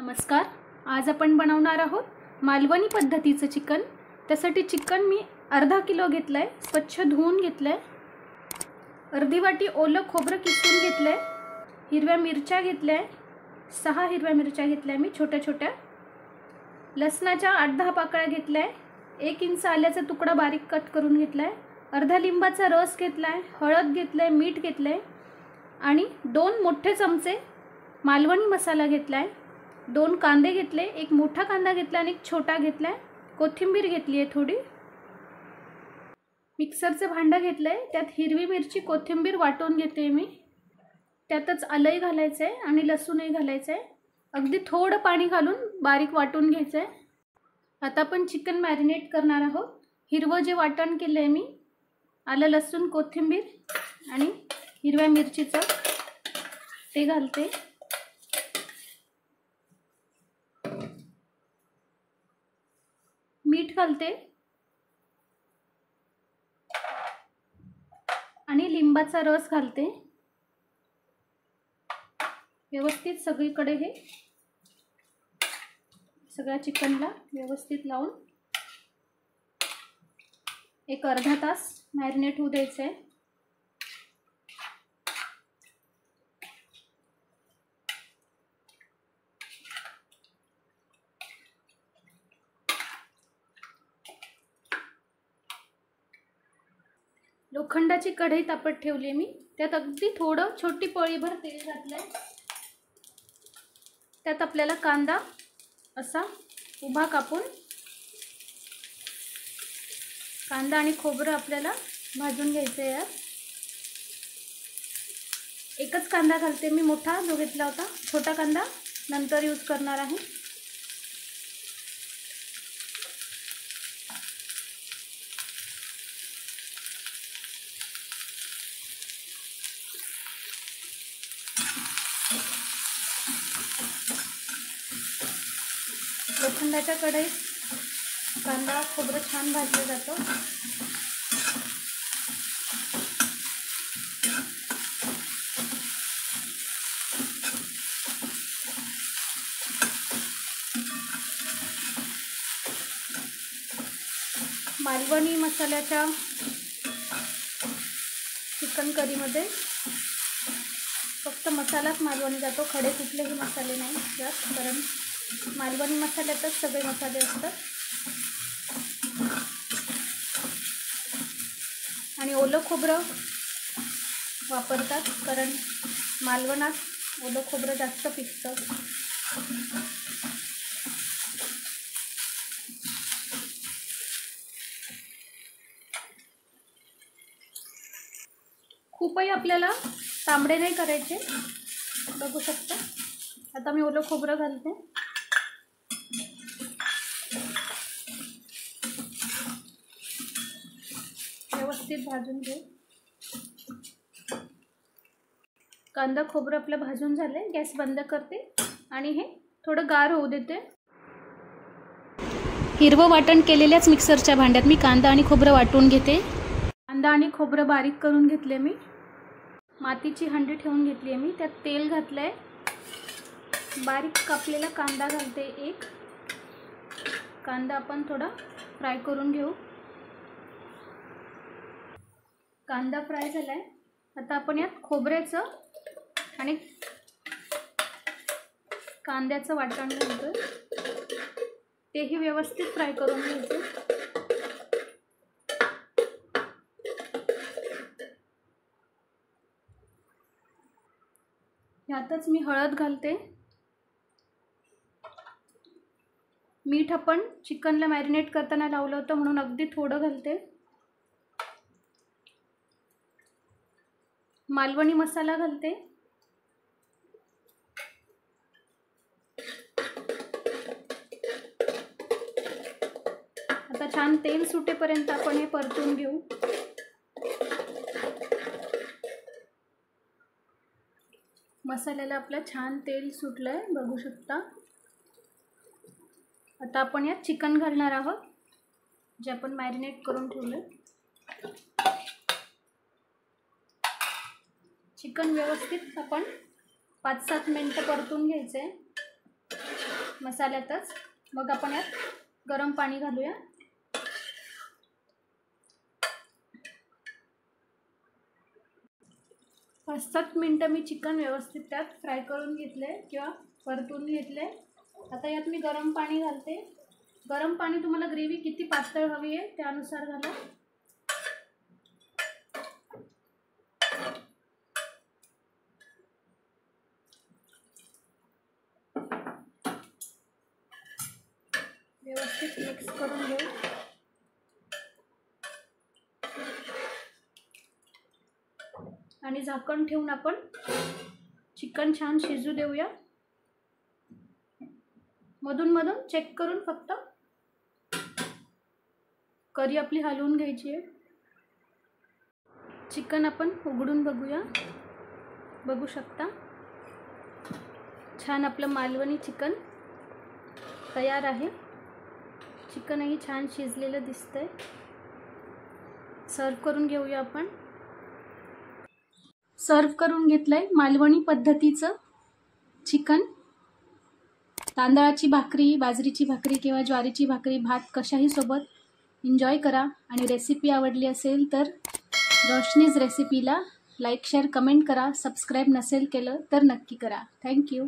नमस्कार. आज आपण बनवणार आहोत मालवणी पद्धतीचं चिकन. त्यासाठी चिकन मी अर्धा किलो घेतलंय, स्वच्छ धुवून घेतलंय. अर्धी वाटी ओलं खोबरं किसून घेतलंय. हिरव्या मिरच्या घेतल्या, 6 हिरव्या मिरच्या घेतल्या मी छोट्या छोट्या. लसणाच्या 8-10 पाकळ्या घेतल्या. 1 इंच आल्याचा तुकडा बारीक कट करून घेतलाय. अर्धा लिंबाचा रस घेतलाय. हळद घेतलंय, मीठ घेतलंय आणि 2 मोठे चमचे मालवणी मसाला घेतलाय. 2 कांदे घेतले, 1 मोठा कांदा घेतला आणि 1 छोटा घेतलाय. कोथिंबीर घेतली आहे थोडी. मिक्सरचं भांडं घेतलंय, त्यात हिरवी मिरची कोथिंबीर वाटून घेते मी. त्यातच आलंही घालायचं आहे आणि लसूणही घालायचं आहे. अगदी थोडं पाणी घालून बारीक वाटून घ्यायचं आहे. आता आपण चिकन मॅरिनेट करणार आहोत. हिरवं जे वाटण केलं आहे मी, आलं लसूण कोथिंबीर आणि हिरव्या मिरचीचं, ते घालते. मीठ घालते आणि लिंबाचा रस घालते. व्यवस्थित सगळीकडे हे सगळ्या चिकनला व्यवस्थित लावून एक अर्धा तास मॅरिनेट होऊ द्यायचं आहे. लोखंडाची कढई तापत ठेवली मी. त्यात अगदी थोडं छोटी पळीभर तेल घातलंय. त्यात आपल्याला कांदा असा उभा कापून, कांदा आणि खोबरं आपल्याला भाजून घ्यायचं आहे. यात एकच कांदा घालते मी, मोठा जो घेतला होता. छोटा कांदा नंतर यूज करणार आहे. लोखंडाच्या कढईत कांदा खोबरं छान भाजलं जातं. मालवणी मसाल्याच्या चिकन करीमध्ये फक्त मसालाच मालवणी जातो, खडे कुठलेही मसाले नाही यात, कारण मालवणी मसाल्यातच सगळे मसाले असतात. आणि ओलं खोबरं वापरतात, कारण मालवणात ओलं खोबरं जास्त पिकतं. खूपही आपल्याला तांबडे नाही करायचे, बघू शकता. आता मी ओलं खोबरं घालते. व्यवस्थित भाजून घेऊ. कांदा खोबरं आपलं भाजून झालंय. गॅस बंद करते आणि हे थोडं गार होऊ देते. हिरवं वाटण केलेल्याच मिक्सरच्या भांड्यात मी कांदा आणि खोबरं वाटून घेते. कांदा आणि खोबरं बारीक करून घेतले मी. मातीची हंडी ठेवून घेतली आहे मी. त्यात तेल घातलंय. बारीक कापलेला कांदा घालते. एक कांदा आपण थोडा फ्राय करून घेऊ. कांदा फ्राय झालाय. आता आपण यात खोबऱ्याचं आणि कांद्याचं वाटण घालतोय. तेही व्यवस्थित फ्राय करून घ्यायचं. यातच मी हळद घालते. मीठ आपण चिकनला मॅरिनेट करताना लावलं होतं म्हणून अगदी थोडं घालते. मालवणी मसाला घालते. आता छान तेल सुटेपर्यंत आपण हे परतून घेऊ. मसाल्याला आपलं छान तेल सुटलंय, बघू शकता. आता आपण यात चिकन घालणार आहोत, जे आपण मॅरिनेट करून ठेवलं. चिकन व्यवस्थित आपण 5-7 मिनिटं परतून घ्यायचं आहे. मसाल्यातच. मग आपण यात गरम पाणी घालूया. पाच 7 मिनटं मी चिकन व्यवस्थित त्यात फ्राय करून घेतले किंवा परतून घेतले. आता यात मी गरम पाणी घालते. गरम पाणी तुम्हाला ग्रेव्ही किती पातळ हवी आहे त्यानुसार घाला. व्यवस्थित मिक्स करून घेऊ. आणि झाकण ठेवून आपण चिकन छान शिजू देऊया. मधून मधून चेक करून फक्त करी आपली हलवून घ्यायची आहे. चिकन आपण उघडून बघूया. बघू शकता छान आपलं मालवणी चिकन तयार आहे. चिकनही छान शिजलेलं दिसतंय. सर्व करून घेऊया आपण. सर्व करून घेतलंय मालवणी पद्धतीचं चिकन. तांदळाची भाकरी, बाजरीची भाकरी किंवा ज्वारीची भाकरी, भात कशाही सोबत एन्जॉय करा. आणि रेसिपी आवडली असेल तर रोशनीज रेसिपीला लाईक, शेअर, कमेंट करा. सबस्क्राईब नसेल केलं तर नक्की करा. थँक्यू.